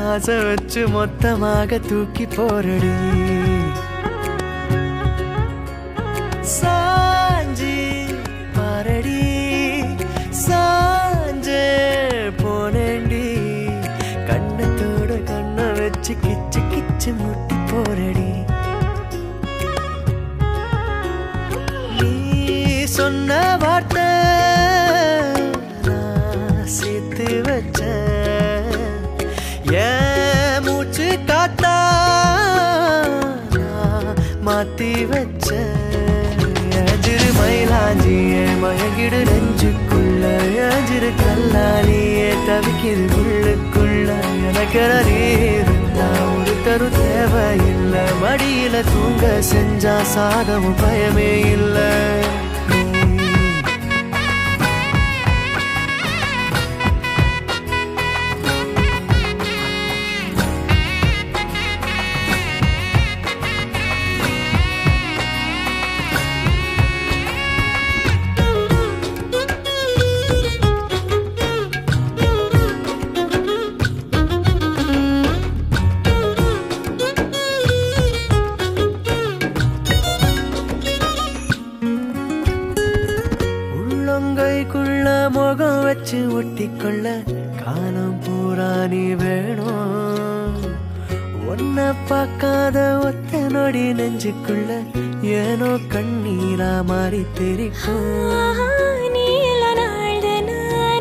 ஆசை வச்சு மொத்தமாக தூக்கி போரடி சாஞ்சி பாரடி சாஞ்சே போனேண்டி கண்ணத்தோட கண்ணை வச்சு கிச்சு கிச்சு முட்டி போரடி நீ சொன்ன வார்த்தை நான் சேர்த்து வச்சேன் ஏன் மூச்சு காத்தா நான் மாத்தி வச்சேன் எஜிரு மயிலாஞ்சியே மயங்கிடு நெஞ்சுக்குள்ள எஜிரு கல்லாலியே தவிக்கிது உள்ளுக்குள்ள எனக்கு இருந்தா ஒரு தரு தேவையில்லை மடியில தூங்க செஞ்சா சாதமும் பயமே இல்லை கைக்குள்ள முகம் வச்சு ஒட்டிக்கொள்ள காலம் பூரா நீ வேணும் ஒன்ன பார்க்காத ஒத்த நொடி நெஞ்சுக்குள்ள ஏனோ கண்ணீரா மாறி தெரிக்கும் நீல நாள்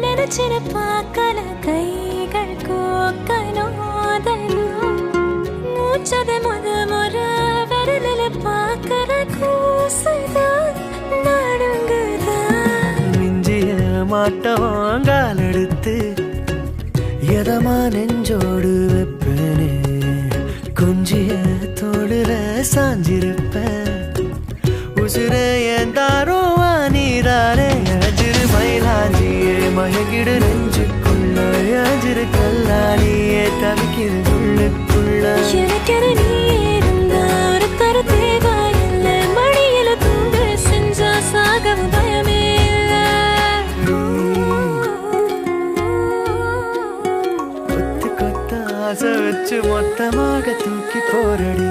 நினைச்சின பார்க்கல கைகள் கோக்கனோதனும் மூச்சத முறை விரலில பார்க்கற கூசுதான் மாட்டவாங்கால் எடுத்து எதமா நெஞ்சோடு வைப்பேனே கொஞ்சிய தோடுல சாஞ்சிருப்பேன் உசுர ஏன் தாரோ நீராரே அஜிரு மயிலாஞ்சியே மயங்கிடு நெஞ்சுக்குள்ள அஜிரு கல்லாலியே தவிக்கிது உள்ளுக்குள்ள எனக்கென நீ இருந்தா ஒரு தரு தேவையில்லை மடியில தூங்க செஞ்சா சாகவும் பயமே ஆசை வச்சு மொத்தமாக தூக்கி போரடி